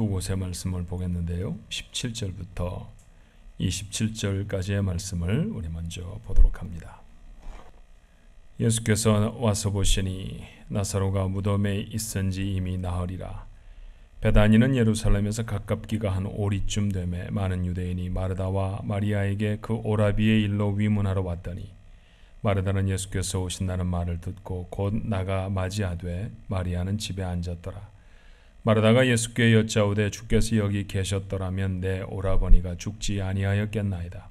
두 곳의 말씀을 보겠는데요. 17절부터 27절까지의 말씀을 우리 먼저 보도록 합니다. 예수께서 와서 보시니 나사로가 무덤에 있은지 이미 나흘이라. 베다니는 예루살렘에서 가깝기가 한 오리쯤 되매 많은 유대인이 마르다와 마리아에게 그 오라비의 일로 위문하러 왔더니 마르다는 예수께서 오신다는 말을 듣고 곧 나가 맞이하되 마리아는 집에 앉았더라. 마르다가 예수께 여짜오되 주께서 여기 계셨더라면 내 오라버니가 죽지 아니하였겠나이다.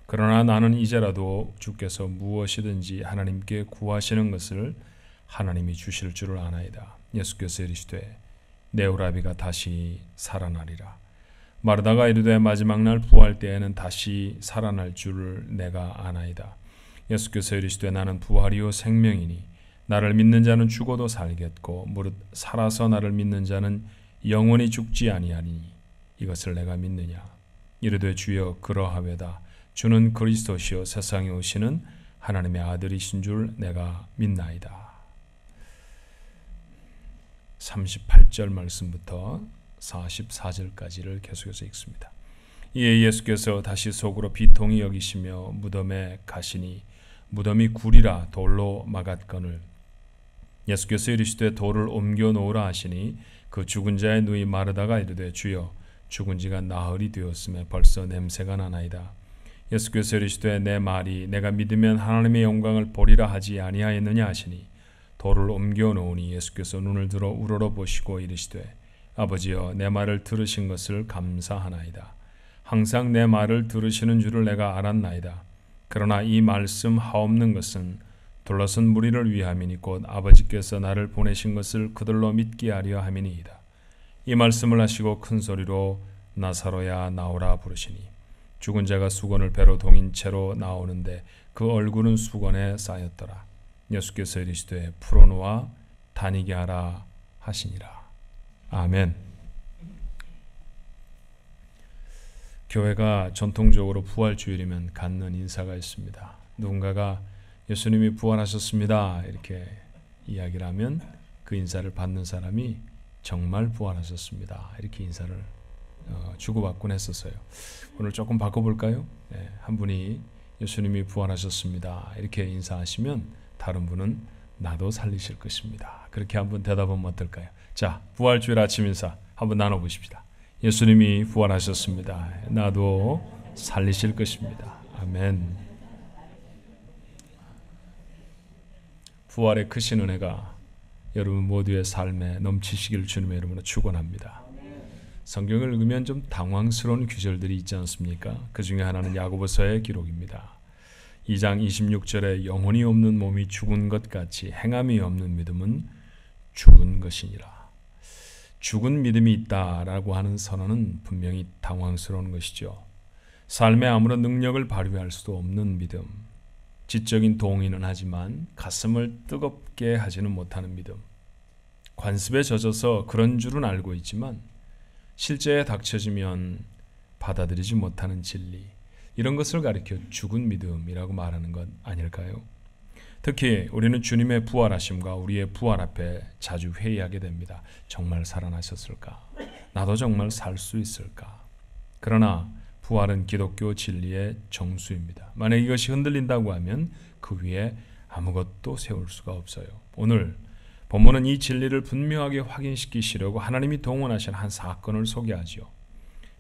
그러나 나는 이제라도 주께서 무엇이든지 하나님께 구하시는 것을 하나님이 주실 줄을 아나이다. 예수께서 이르시되 내 오라비가 다시 살아나리라. 마르다가 이르되 마지막 날 부활 때에는 다시 살아날 줄을 내가 아나이다. 예수께서 이르시되 나는 부활이요 생명이니 나를 믿는 자는 죽어도 살겠고 무릇 살아서 나를 믿는 자는 영원히 죽지 아니하니 이것을 내가 믿느냐. 이르되 주여 그러하외다. 주는 그리스도시요 세상에 오시는 하나님의 아들이신 줄 내가 믿나이다. 38절 말씀부터 44절까지를 계속해서 읽습니다. 이에 예수께서 다시 속으로 비통히 여기시며 무덤에 가시니 무덤이 굴이라 돌로 막았거늘 예수께서 이르시되 돌을 옮겨 놓으라 하시니 그 죽은 자의 누이 마르다가 이르되 주여 죽은 지가 나흘이 되었음에 벌써 냄새가 나나이다. 예수께서 이르시되 내 말이 내가 믿으면 하나님의 영광을 보리라 하지 아니하였느냐 하시니 돌을 옮겨 놓으니 예수께서 눈을 들어 우러러 보시고 이르시되 아버지여 내 말을 들으신 것을 감사하나이다. 항상 내 말을 들으시는 줄을 내가 알았나이다. 그러나 이 말씀 하옵는 것은 둘러선 무리를 위함이니 곧 아버지께서 나를 보내신 것을 그들로 믿게 하려 함이니이다. 이 말씀을 하시고 큰 소리로 나사로야 나오라 부르시니 죽은 자가 수건을 배로 동인 채로 나오는데 그 얼굴은 수건에 쌓였더라. 예수께서 이르시되 풀어놓아 다니게 하라 하시니라. 아멘. 교회가 전통적으로 부활주일이면 갖는 인사가 있습니다. 누군가가 예수님이 부활하셨습니다 이렇게 이야기를 하면 그 인사를 받는 사람이 정말 부활하셨습니다 이렇게 인사를 주고받곤 했었어요. 오늘 조금 바꿔볼까요? 네, 한 분이 예수님이 부활하셨습니다 이렇게 인사하시면 다른 분은 나도 살리실 것입니다. 그렇게 한번 대답하면 어떨까요? 자, 부활주일 아침 인사 한번 나눠보십시다. 예수님이 부활하셨습니다. 나도 살리실 것입니다. 아멘. 부활의 크신 은혜가 여러분 모두의 삶에 넘치시기를 주님의 이름으로 축원합니다. 성경을 읽으면 좀 당황스러운 구절들이 있지 않습니까? 그 중에 하나는 야고보서의 기록입니다. 2장 26절에 영혼이 없는 몸이 죽은 것 같이 행함이 없는 믿음은 죽은 것이니라. 죽은 믿음이 있다라고 하는 선언은 분명히 당황스러운 것이죠. 삶에 아무런 능력을 발휘할 수도 없는 믿음. 지적인 동의는 하지만 가슴을 뜨겁게 하지는 못하는 믿음. 관습에 젖어서 그런 줄은 알고 있지만 실제에 닥쳐지면 받아들이지 못하는 진리. 이런 것을 가리켜 죽은 믿음이라고 말하는 것 아닐까요? 특히 우리는 주님의 부활하심과 우리의 부활 앞에 자주 회의하게 됩니다. 정말 살아나셨을까? 나도 정말 살 수 있을까? 그러나 부활은 기독교 진리의 정수입니다. 만약 이것이 흔들린다고 하면 그 위에 아무것도 세울 수가 없어요. 오늘 본문은 이 진리를 분명하게 확인시키시려고 하나님이 동원하신 한 사건을 소개하지요.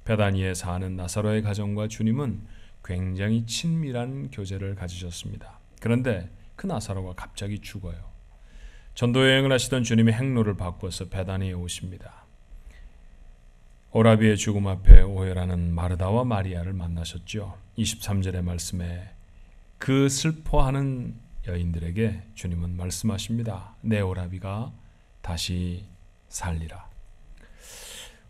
베다니에 사는 나사로의 가정과 주님은 굉장히 친밀한 교제를 가지셨습니다. 그런데 그 나사로가 갑자기 죽어요. 전도 여행을 하시던 주님이 행로를 바꿔서 베다니에 오십니다. 오라비의 죽음 앞에 오열하는 마르다와 마리아를 만나셨죠. 23절의 말씀에 그 슬퍼하는 여인들에게 주님은 말씀하십니다. 내 오라비가 다시 살리라.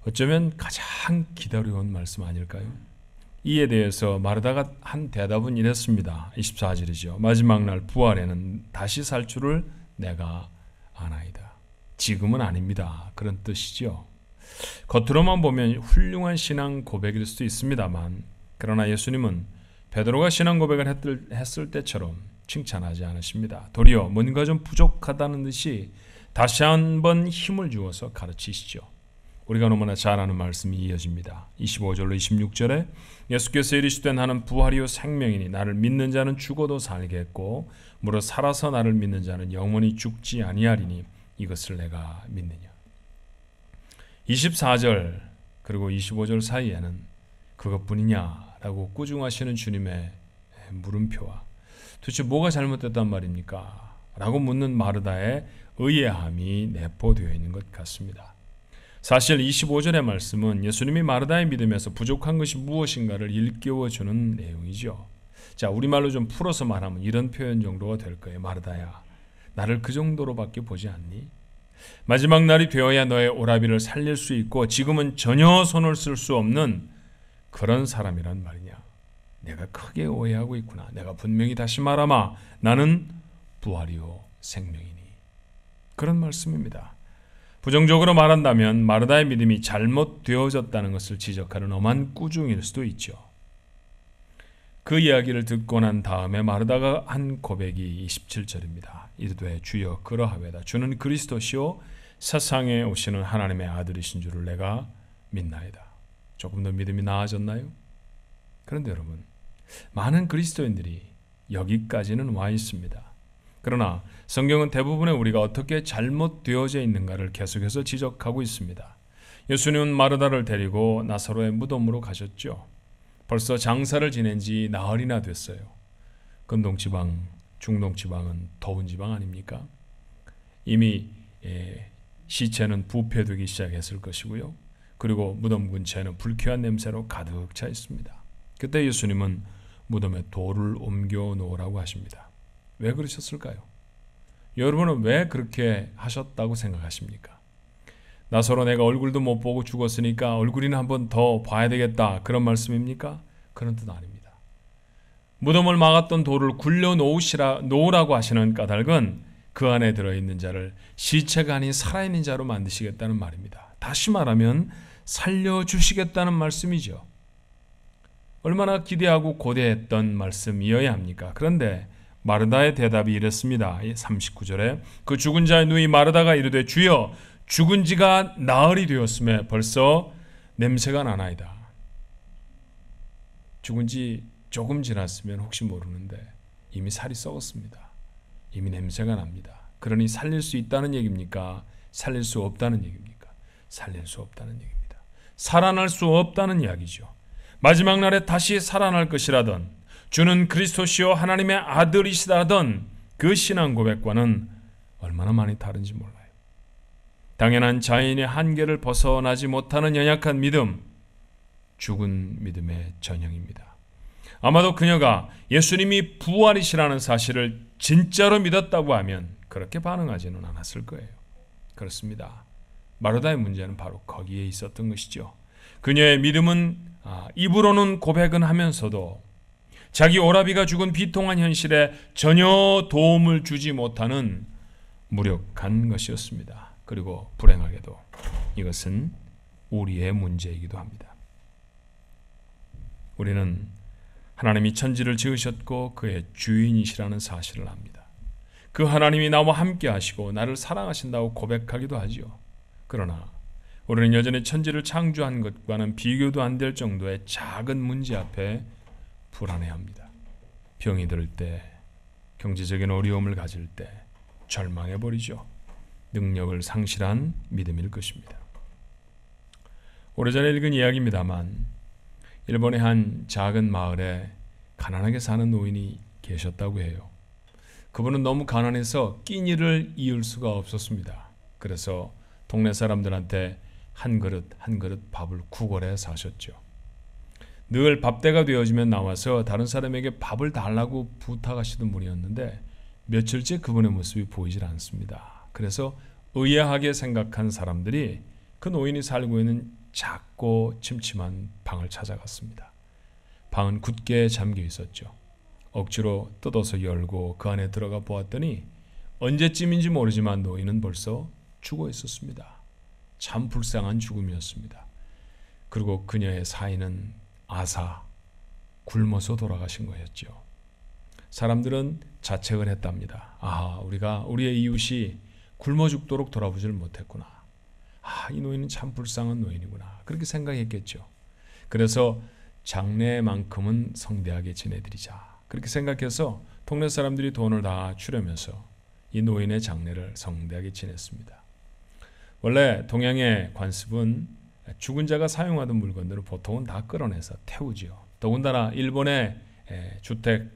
어쩌면 가장 기다려온 말씀 아닐까요? 이에 대해서 마르다가 한 대답은 이랬습니다. 24절이죠. 마지막 날 부활에는 다시 살 줄을 내가 아나이다. 지금은 아닙니다. 그런 뜻이죠. 겉으로만 보면 훌륭한 신앙 고백일 수도 있습니다만 그러나 예수님은 베드로가 신앙 고백을 했을 때처럼 칭찬하지 않으십니다. 도리어 뭔가 좀 부족하다는 듯이 다시 한번 힘을 주어서 가르치시죠. 우리가 너무나 잘 아는 말씀이 이어집니다. 25절로 26절에 예수께서 이르시되 나는 부활이요 생명이니 나를 믿는 자는 죽어도 살겠고 무릇 살아서 나를 믿는 자는 영원히 죽지 아니하리니 이것을 내가 믿느냐. 24절 그리고 25절 사이에는 그것뿐이냐라고 꾸중하시는 주님의 물음표와 도대체 뭐가 잘못됐단 말입니까? 라고 묻는 마르다의 의아함이 내포되어 있는 것 같습니다. 사실 25절의 말씀은 예수님이 마르다의 믿음에서 부족한 것이 무엇인가를 일깨워주는 내용이죠. 자, 우리말로 좀 풀어서 말하면 이런 표현 정도가 될 거예요. 마르다야, 나를 그 정도로밖에 보지 않니? 마지막 날이 되어야 너의 오라비를 살릴 수 있고 지금은 전혀 손을 쓸 수 없는 그런 사람이란 말이냐. 내가 크게 오해하고 있구나. 내가 분명히 다시 말하마. 나는 부활이요 생명이니. 그런 말씀입니다. 부정적으로 말한다면 마르다의 믿음이 잘못되어졌다는 것을 지적하는 엄한 꾸중일 수도 있죠. 그 이야기를 듣고 난 다음에 마르다가 한 고백이 27절입니다. 이르되 주여 그러하외다. 주는 그리스도시요 세상에 오시는 하나님의 아들이신 줄을 내가 믿나이다. 조금 더 믿음이 나아졌나요? 그런데 여러분, 많은 그리스도인들이 여기까지는 와 있습니다. 그러나 성경은 대부분의 우리가 어떻게 잘못되어져 있는가를 계속해서 지적하고 있습니다. 예수님은 마르다를 데리고 나사로의 무덤으로 가셨죠. 벌써 장사를 지낸 지 나흘이나 됐어요. 근동지방, 중동지방은 더운 지방 아닙니까? 이미 시체는 부패되기 시작했을 것이고요. 그리고 무덤 근처에는 불쾌한 냄새로 가득 차 있습니다. 그때 예수님은 무덤에 돌을 옮겨 놓으라고 하십니다. 왜 그러셨을까요? 여러분은 왜 그렇게 하셨다고 생각하십니까? 나서로 내가 얼굴도 못 보고 죽었으니까 얼굴이나 한번 더 봐야 되겠다, 그런 말씀입니까? 그런 뜻 아닙니다. 무덤을 막았던 돌을 굴려 놓으라고 하시는 까닭은 그 안에 들어있는 자를 시체가 아닌 살아있는 자로 만드시겠다는 말입니다. 다시 말하면 살려주시겠다는 말씀이죠. 얼마나 기대하고 고대했던 말씀이어야 합니까? 그런데 마르다의 대답이 이랬습니다. 39절에 그 죽은 자의 누이 마르다가 이르되 주여 죽은 지가 나흘이 되었음에 벌써 냄새가 나나이다. 죽은 지 조금 지났으면 혹시 모르는데 이미 살이 썩었습니다. 이미 냄새가 납니다. 그러니 살릴 수 있다는 얘기입니까? 살릴 수 없다는 얘기입니까? 살릴 수 없다는 얘기입니다. 살아날 수 없다는 이야기죠. 마지막 날에 다시 살아날 것이라던, 주는 그리스도시요 하나님의 아들이시다던 그 신앙 고백과는 얼마나 많이 다른지 몰라요. 당연한 자인의 한계를 벗어나지 못하는 연약한 믿음, 죽은 믿음의 전형입니다. 아마도 그녀가 예수님이 부활이시라는 사실을 진짜로 믿었다고 하면 그렇게 반응하지는 않았을 거예요. 그렇습니다. 마르다의 문제는 바로 거기에 있었던 것이죠. 그녀의 믿음은 입으로는 고백은 하면서도 자기 오라비가 죽은 비통한 현실에 전혀 도움을 주지 못하는 무력한 것이었습니다. 그리고 불행하게도 이것은 우리의 문제이기도 합니다. 우리는 하나님이 천지를 지으셨고 그의 주인이시라는 사실을 압니다. 그 하나님이 나와 함께 하시고 나를 사랑하신다고 고백하기도 하지요. 그러나 우리는 여전히 천지를 창조한 것과는 비교도 안 될 정도의 작은 문제 앞에 불안해합니다. 병이 들 때, 경제적인 어려움을 가질 때 절망해버리죠. 능력을 상실한 믿음일 것입니다. 오래전에 읽은 이야기입니다만 일본의 한 작은 마을에 가난하게 사는 노인이 계셨다고 해요. 그분은 너무 가난해서 끼니를 이을 수가 없었습니다. 그래서 동네 사람들한테 한 그릇 밥을 구걸해 사셨죠. 늘 밥때가 되어지면 나와서 다른 사람에게 밥을 달라고 부탁하시던 분이었는데 며칠째 그분의 모습이 보이질 않습니다. 그래서 의아하게 생각한 사람들이 그 노인이 살고 있는 작고 침침한 방을 찾아갔습니다. 방은 굳게 잠겨 있었죠. 억지로 뜯어서 열고 그 안에 들어가 보았더니 언제쯤인지 모르지만 노인은 벌써 죽어 있었습니다. 참 불쌍한 죽음이었습니다. 그리고 그녀의 사인은 굶어서 돌아가신 거였죠. 사람들은 자책을 했답니다. 우리가 우리의 이웃이 굶어 죽도록 돌아보질 못했구나. 이 노인은 참 불쌍한 노인이구나. 그렇게 생각했겠죠. 그래서 장례만큼은 성대하게 지내드리자. 그렇게 생각해서 동네 사람들이 돈을 다 추려면서 이 노인의 장례를 성대하게 지냈습니다. 원래 동양의 관습은 죽은 자가 사용하던 물건들을 보통은 다 끌어내서 태우지요. 더군다나 일본의 주택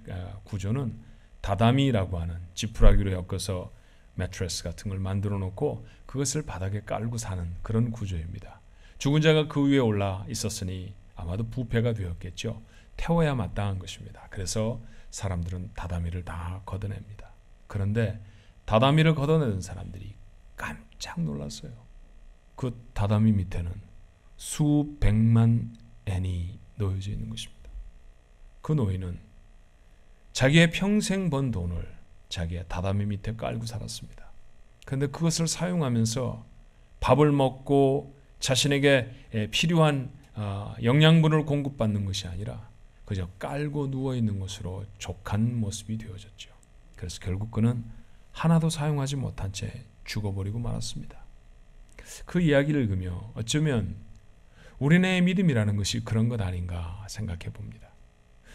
구조는 다다미라고 하는 지푸라기로 엮어서 매트레스 같은 걸 만들어 놓고 그것을 바닥에 깔고 사는 그런 구조입니다. 죽은 자가 그 위에 올라 있었으니 아마도 부패가 되었겠죠. 태워야 마땅한 것입니다. 그래서 사람들은 다다미를 다 걷어냅니다. 그런데 다다미를 걷어내는 사람들이 깜짝 놀랐어요. 그 다다미 밑에는 수백만 엔이 놓여져 있는 것입니다. 그 노인은 자기의 평생 번 돈을 자기의 다다미 밑에 깔고 살았습니다. 그런데 그것을 사용하면서 밥을 먹고 자신에게 필요한 영양분을 공급받는 것이 아니라 그저 깔고 누워있는 것으로 족한 모습이 되어졌죠. 그래서 결국 그는 하나도 사용하지 못한 채 죽어버리고 말았습니다. 그 이야기를 읽으며 어쩌면 우리네 믿음이라는 것이 그런 것 아닌가 생각해 봅니다.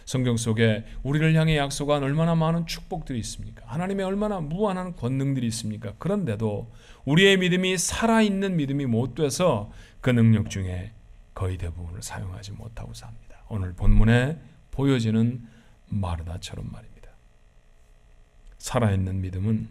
성경 속에 우리를 향해 약속한 얼마나 많은 축복들이 있습니까? 하나님의 얼마나 무한한 권능들이 있습니까? 그런데도 우리의 믿음이 살아있는 믿음이 못 돼서 그 능력 중에 거의 대부분을 사용하지 못하고 삽니다. 오늘 본문에 보여지는 마르다처럼 말입니다. 살아있는 믿음은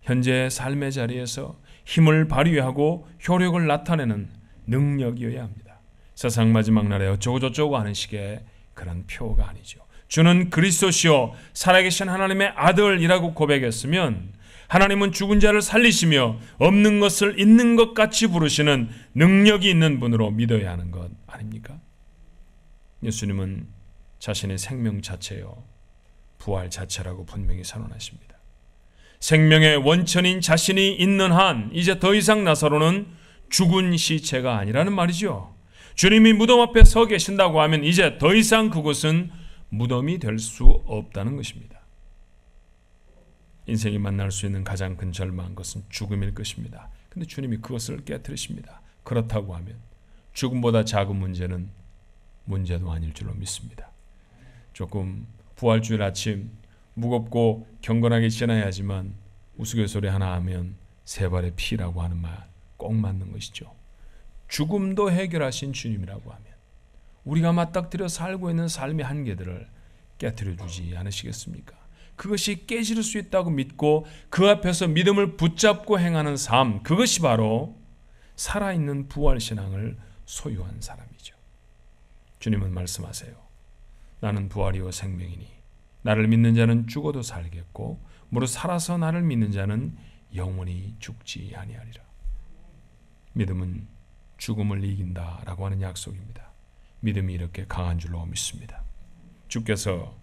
현재의 삶의 자리에서 힘을 발휘하고 효력을 나타내는 능력이어야 합니다. 세상 마지막 날에 어쩌고저쩌고 하는 식의 그런 표가 아니죠. 주는 그리스도시요 살아계신 하나님의 아들이라고 고백했으면 하나님은 죽은 자를 살리시며 없는 것을 있는 것 같이 부르시는 능력이 있는 분으로 믿어야 하는 것 아닙니까? 예수님은 자신의 생명 자체요 부활 자체라고 분명히 선언하십니다. 생명의 원천인 자신이 있는 한 이제 더 이상 나사로는 죽은 시체가 아니라는 말이죠. 주님이 무덤 앞에 서 계신다고 하면 이제 더 이상 그곳은 무덤이 될 수 없다는 것입니다. 인생이 만날 수 있는 가장 큰 절망한 것은 죽음일 것입니다. 그런데 주님이 그것을 깨트리십니다. 그렇다고 하면 죽음보다 작은 문제는 문제도 아닐 줄로 믿습니다. 조금 부활주일 아침 무겁고 경건하게 지나야 하지만 우스갯소리 하나 하면 세 발의 피라고 하는 말 꼭 맞는 것이죠. 죽음도 해결하신 주님이라고 하면 우리가 맞닥뜨려 살고 있는 삶의 한계들을 깨트려 주지 않으시겠습니까? 그것이 깨질 수 있다고 믿고 그 앞에서 믿음을 붙잡고 행하는 삶, 그것이 바로 살아있는 부활신앙을 소유한 사람이죠. 주님은 말씀하세요. 나는 부활이요 생명이니 나를 믿는 자는 죽어도 살겠고 무릇 살아서 나를 믿는 자는 영원히 죽지 아니하리라. 믿음은 죽음을 이긴다라고 하는 약속입니다. 믿음이 이렇게 강한 줄로 믿습니다. 주께서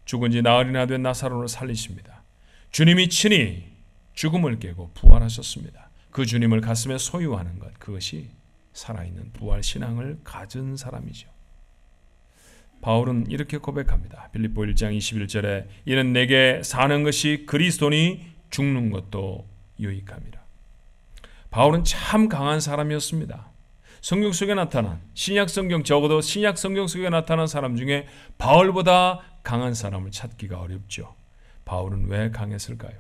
죽은 지 나흘이나 된 나사로를 살리십니다. 주님이 친히 죽음을 깨고 부활하셨습니다. 그 주님을 가슴에 소유하는 것, 그것이 살아있는 부활신앙을 가진 사람이죠. 바울은 이렇게 고백합니다. 빌립보 1장 21절에 이는 내게 사는 것이 그리스도니 죽는 것도 유익함이라. 바울은 참 강한 사람이었습니다. 성경 속에 나타난 신약 성경, 적어도 신약 성경 속에 나타난 사람 중에 바울보다 강한 사람을 찾기가 어렵죠. 바울은 왜 강했을까요?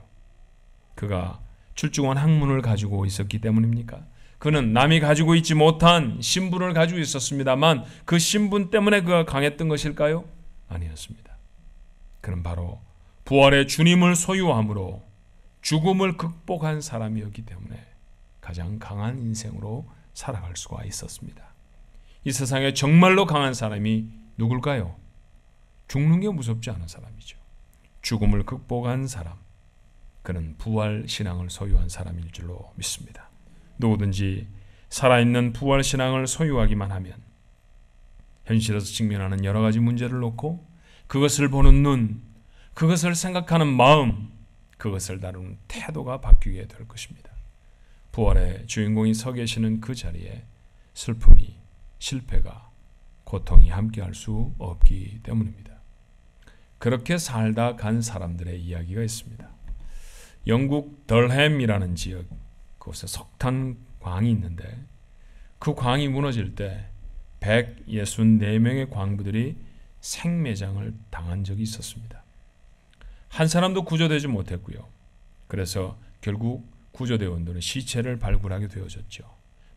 그가 출중한 학문을 가지고 있었기 때문입니까? 그는 남이 가지고 있지 못한 신분을 가지고 있었습니다만 그 신분 때문에 그가 강했던 것일까요? 아니었습니다. 그는 바로 부활의 주님을 소유함으로 죽음을 극복한 사람이었기 때문에 가장 강한 인생으로 살아갈 수가 있었습니다. 이 세상에 정말로 강한 사람이 누굴까요? 죽는 게 무섭지 않은 사람이죠. 죽음을 극복한 사람, 그는 부활 신앙을 소유한 사람일 줄로 믿습니다. 누구든지 살아있는 부활 신앙을 소유하기만 하면 현실에서 직면하는 여러 가지 문제를 놓고 그것을 보는 눈, 그것을 생각하는 마음, 그것을 다루는 태도가 바뀌게 될 것입니다. 부활의 주인공이 서 계시는 그 자리에 슬픔이, 실패가, 고통이 함께할 수 없기 때문입니다. 그렇게 살다 간 사람들의 이야기가 있습니다. 영국 덜햄이라는 지역, 그곳에 석탄광이 있는데 그 광이 무너질 때 164명의 광부들이 생매장을 당한 적이 있었습니다. 한 사람도 구조되지 못했고요. 그래서 결국 구조대원들은 시체를 발굴하게 되어졌죠.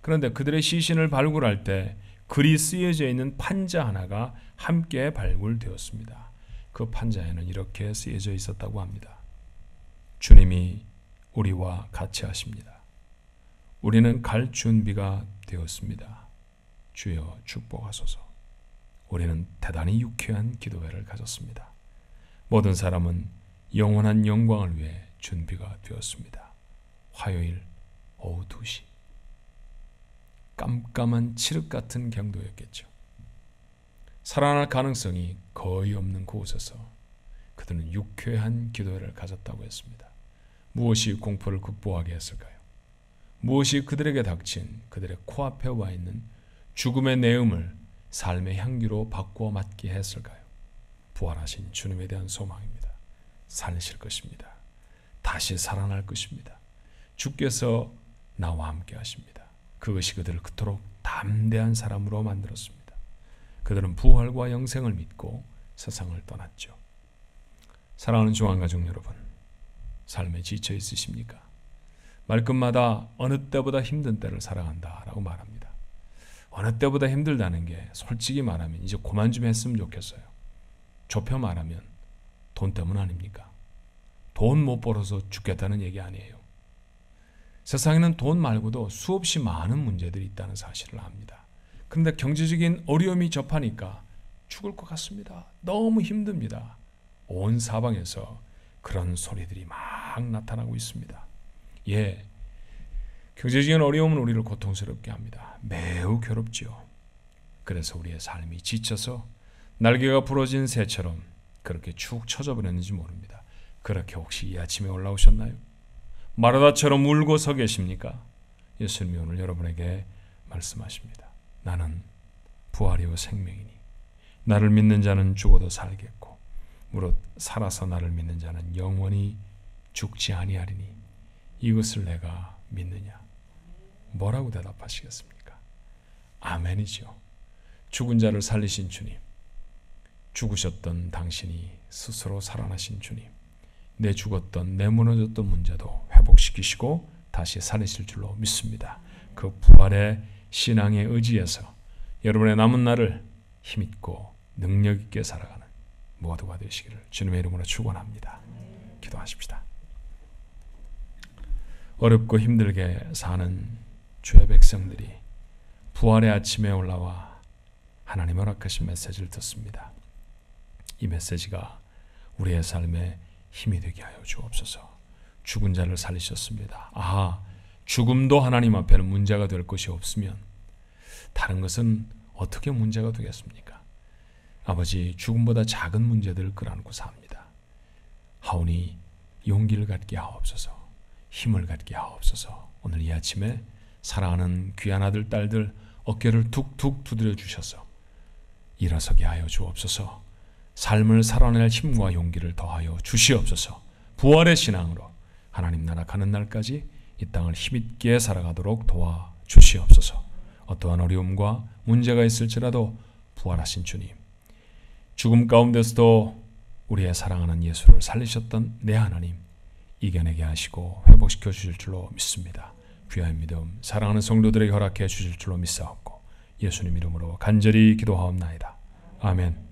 그런데 그들의 시신을 발굴할 때 글이 쓰여져 있는 판자 하나가 함께 발굴되었습니다. 그 판자에는 이렇게 쓰여져 있었다고 합니다. 주님이 우리와 같이 하십니다. 우리는 갈 준비가 되었습니다. 주여 축복하소서. 우리는 대단히 유쾌한 기도회를 가졌습니다. 모든 사람은 영원한 영광을 위해 준비가 되었습니다. 화요일 오후 2시. 깜깜한 칠흑 같은 경도였겠죠. 살아날 가능성이 거의 없는 그곳에서 그들은 유쾌한 기도회를 가졌다고 했습니다. 무엇이 공포를 극복하게 했을까요? 무엇이 그들에게 닥친 그들의 코앞에 와 있는 죽음의 내음을 삶의 향기로 바꾸어 맞게 했을까요? 부활하신 주님에 대한 소망입니다. 살리실 것입니다. 다시 살아날 것입니다. 주께서 나와 함께 하십니다. 그것이 그들을 그토록 담대한 사람으로 만들었습니다. 그들은 부활과 영생을 믿고 세상을 떠났죠. 사랑하는 중앙가족 여러분, 삶에 지쳐 있으십니까? 말끝마다 어느 때보다 힘든 때를 살아간다라고 말합니다. 어느 때보다 힘들다는 게 솔직히 말하면 이제 그만 좀 했으면 좋겠어요. 좁혀 말하면 돈 때문 아닙니까? 돈 못 벌어서 죽겠다는 얘기 아니에요. 세상에는 돈 말고도 수없이 많은 문제들이 있다는 사실을 압니다. 그런데 경제적인 어려움이 접하니까 죽을 것 같습니다. 너무 힘듭니다. 온 사방에서 그런 소리들이 막 나타나고 있습니다. 예, 경제적인 어려움은 우리를 고통스럽게 합니다. 매우 괴롭지요. 그래서 우리의 삶이 지쳐서 날개가 부러진 새처럼 그렇게 축 처져 버렸는지 모릅니다. 그렇게 혹시 이 아침에 올라오셨나요? 마르다처럼 울고 서 계십니까? 예수님이 오늘 여러분에게 말씀하십니다. 나는 부활이요 생명이니 나를 믿는 자는 죽어도 살겠고 무릇 살아서 나를 믿는 자는 영원히 죽지 아니하리니 이것을 내가 믿느냐? 뭐라고 대답하시겠습니까? 아멘이죠. 죽은 자를 살리신 주님, 죽으셨던 당신이 스스로 살아나신 주님, 내 죽었던 내 무너졌던 문제도 회복시키시고 다시 살리실 줄로 믿습니다. 그 부활의 신앙에 의지해서 여러분의 남은 날을 힘있고 능력 있게 살아가는 모두가 되시기를 주님의 이름으로 축원합니다. 기도하십시다. 어렵고 힘들게 사는 주의 백성들이 부활의 아침에 올라와 하나님 허락하신 메시지를 듣습니다. 이 메시지가 우리의 삶에 힘이 되게 하여 주옵소서. 죽은 자를 살리셨습니다. 아하, 죽음도 하나님 앞에는 문제가 될 것이 없으면 다른 것은 어떻게 문제가 되겠습니까? 아버지, 죽음보다 작은 문제들을 끌어안고 삽니다. 하오니 용기를 갖게 하옵소서. 힘을 갖게 하옵소서. 오늘 이 아침에 사랑하는 귀한 아들, 딸들 어깨를 툭툭 두드려 주셔서 일어서게 하여 주옵소서. 삶을 살아낼 힘과 용기를 더하여 주시옵소서. 부활의 신앙으로 하나님 나라 가는 날까지 이 땅을 힘있게 살아가도록 도와주시옵소서. 어떠한 어려움과 문제가 있을지라도 부활하신 주님, 죽음 가운데서도 우리의 사랑하는 예수를 살리셨던 내 하나님 이겨내게 하시고 회복시켜 주실 줄로 믿습니다. 귀한 믿음 사랑하는 성도들에게 허락해 주실 줄로 믿사옵고 예수님 이름으로 간절히 기도하옵나이다. 아멘.